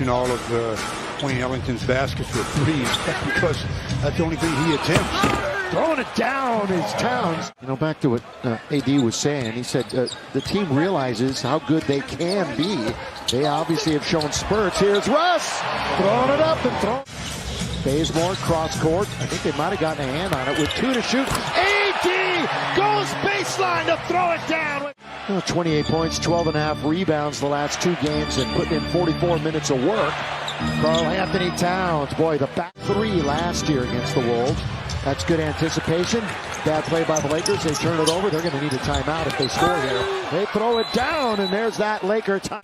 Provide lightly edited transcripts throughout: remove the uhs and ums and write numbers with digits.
All of Wayne Ellington's baskets were threes because that's the only thing he attempts. Throwing it down is Towns. You know, back to what AD was saying. He said the team realizes how good they can be. They obviously have shown spurts. Here's Russ throwing it up and throwing. Bazemore cross court. I think they might have gotten a hand on it with 2 to shoot. AD goes baseline to throw it down. 28 points, 12.5 rebounds the last 2 games, and putting in 44 minutes of work. Karl-Anthony Towns, boy, the back 3 last year against the Wolves. That's good anticipation. Bad play by the Lakers. They turn it over. They're going to need a timeout if they score here. They throw it down, and there's that Laker time.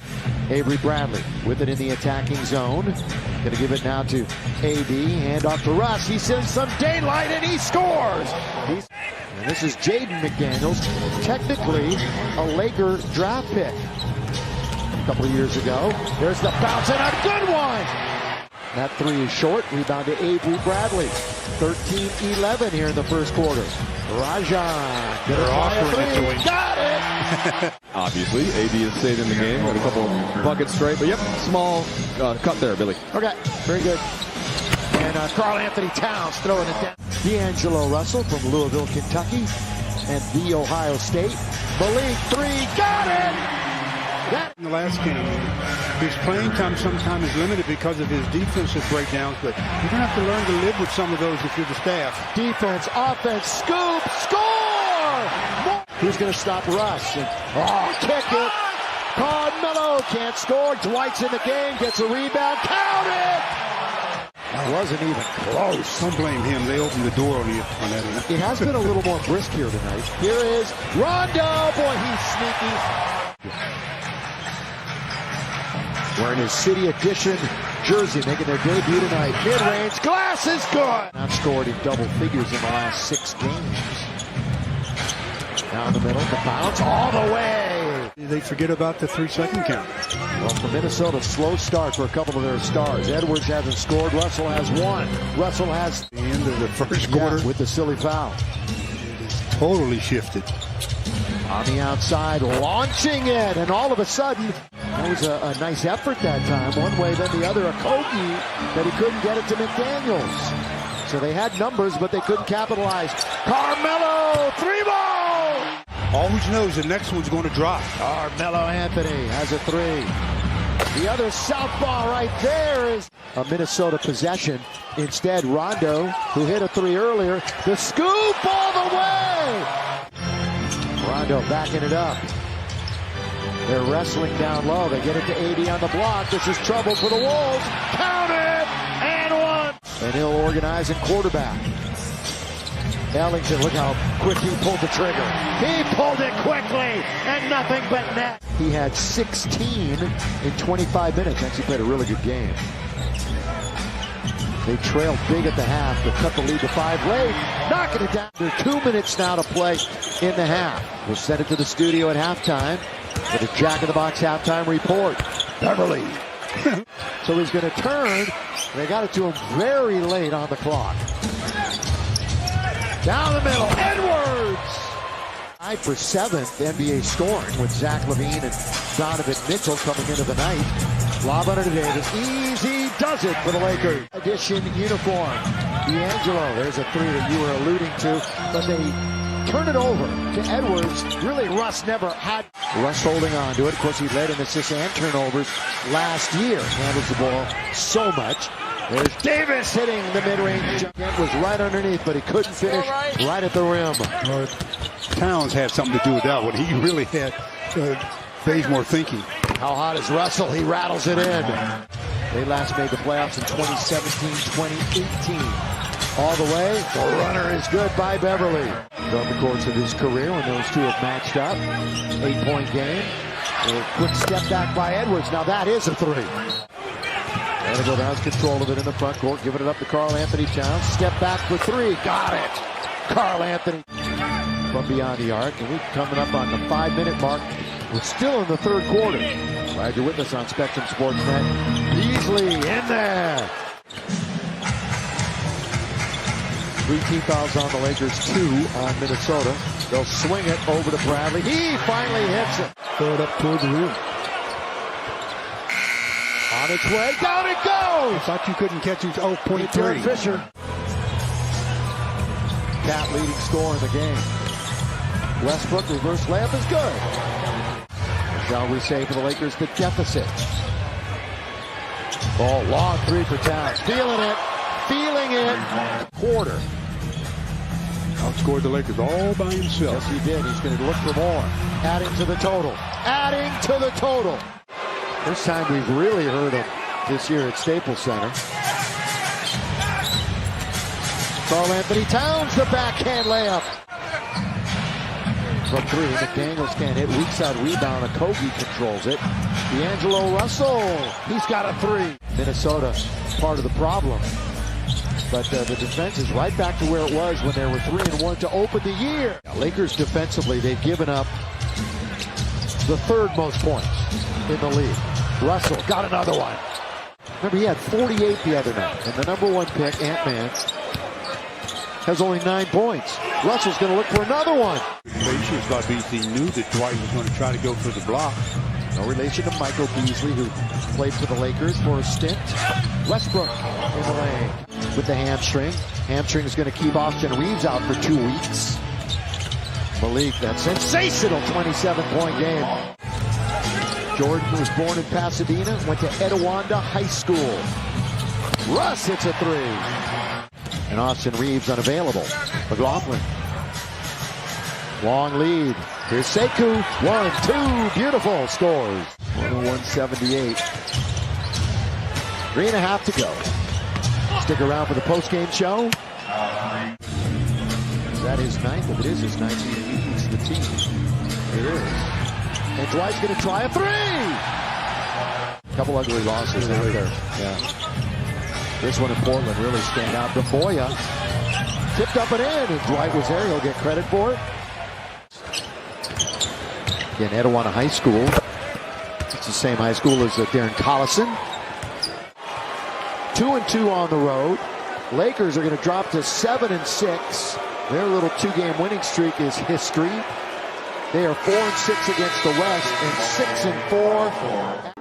Avery Bradley with it in the attacking zone. Going to give it now to AD. Hand off to Russ. He sends some daylight, and he scores. And this is Jaden McDaniels, technically a Laker draft pick a couple of years ago. There's the bounce, and a good one. That 3 is short. Rebound to Avery Bradley. 13-11 here in the first quarter. Rajan. They're offering it to him. Got it! Obviously, AD has stayed in the game with a couple buckets straight. But, yep, small cut there, Billy. Okay, very good. And Karl-Anthony Towns throwing it down. D'Angelo Russell from Louisville, Kentucky. And the Ohio State. Malik 3. Got it! In the last game, his playing time sometimes is limited because of his defensive breakdowns, but you're going to have to learn to live with some of those if you're the staff. Defense, offense, scoop, score! Who's going to stop Russ? And, kick it. Carmelo can't score. Dwight's in the game, gets a rebound. Count it! That wasn't even close. Don't blame him. They opened the door on that end. It has been a little more brisk here tonight. Here is Rondo. Boy, he's sneaky. Wearing his City Edition jersey, making their debut tonight. Mid-range, glass is good. Not scored in double figures in the last 6 games. Down the middle, the bounce all the way. They forget about the 3-second count. Well, for Minnesota, slow start for a couple of their stars. Edwards hasn't scored. Russell has 1. Russell has The end of the first quarter with the silly foul. totally shifted. On the outside, launching it, and all of a sudden, that was a nice effort that time. One way, then the other, a Kogi that he couldn't get it to McDaniels. So they had numbers, but they couldn't capitalize. Carmelo, 3-ball! Always knows the next one's going to drop. Carmelo Anthony has a 3. The other southpaw right there is a Minnesota possession. Instead, Rondo, who hit a 3 earlier, the scoop all the way! Rondo backing it up. They're wrestling down low. They get it to AD on the block. This is trouble for the Wolves. Count it! And 1. And he'll organize and quarterback. Ellington, look how quick he pulled the trigger. He pulled it quickly, and nothing but net. He had 16 in 25 minutes. Actually played a really good game. They trailed big at the half to cut the lead to 5 late. Knocking it down. There are 2 minutes now to play in the half. We'll send it to the studio at halftime with a Jack in the Box halftime report. Beverly. So he's going to turn. They got it to him very late on the clock. Down the middle, Edwards! Tied for 7th NBA scoring with Zach LaVine and Donovan Mitchell coming into the night. Lob under to Davis. Easy does it for the Lakers. Edition uniform. D'Angelo, there's a 3 that you were alluding to, but they turn it over to Edwards. Really, Russ never had. Russ holding on to it. Of course, he led in assists and turnovers last year. Handles the ball so much. There's Davis hitting the mid-range. Kent was right underneath, but he couldn't finish right at the rim. Towns had something to do with that one. He really had Bazemore thinking. How hot is Russell? He rattles it in. They last made the playoffs in 2017, 2018. All the way, the runner is good by Beverly. Throughout the course of his career, when those two have matched up, 8-point game. A quick step back by Edwards. Now that is a 3. Annabelle has control of it in the front court, giving it up to Karl-Anthony Towns. Step back for 3. Got it. Karl-Anthony from beyond the arc. And we're coming up on the 5-minute mark. We're still in the 3rd quarter. Glad you're with us on Spectrum Sportsnet. Beasley in there. 3 team fouls on the Lakers, 2 on Minnesota. They'll swing it over to Bradley. He finally hits it. Throw it up toward the rim. On its way, down it goes! I thought you couldn't catch it. Oh, point Jared three. Fisher. Cat leading scorer in the game. Westbrook reverse layup is good. Shall we say for the Lakers the deficit? Oh, long three for Towns. Feeling it. Porter. Outscored the Lakers all by himself. Yes, he did. He's going to look for more. Adding to the total. First time we've really heard him this year at Staples Center. Karl Anthony Towns, the backhand layup. From three, McDaniels can't hit. Weak side rebound. Okogie controls it. D'Angelo Russell, he's got a three. Minnesota, part of the problem. But the defense is right back to where it was when they were 3-1 to open the year. Lakers defensively, they've given up the third most points in the league. Russell got another one. Remember, he had 48 the other night. And the number one pick, Ant-Man, has only 9 points. Russell's going to look for another one. Patience by BC knew that Dwight was going to try to go for the block. No relation to Michael Beasley, who played for the Lakers for a stint. Westbrook in the lane with the hamstring. Hamstring is going to keep Austin Reeves out for 2 weeks. Malik, that sensational 27-point game. Jordan was born in Pasadena, went to Etiwanda High School. Russ hits a three. And Austin Reeves unavailable. McLaughlin. Long lead. Here's Sekou. 1-2. Beautiful. Scores. 101-78. 3.5 to go. Stick around for the post-game show. Is that his ninth? If it is his ninth, he leads the team. It is. And Dwight's going to try a three. A couple ugly losses out there. Yeah. This one in Portland really stand out. Gamboya tipped up and in, and Dwight was there. He'll get credit for it. Again, Etiwanda High School. It's the same high school as Darren Collison. 2-2 on the road. Lakers are going to drop to 7-6. Their little 2-game winning streak is history. They are 4-6 against the West and 6-4.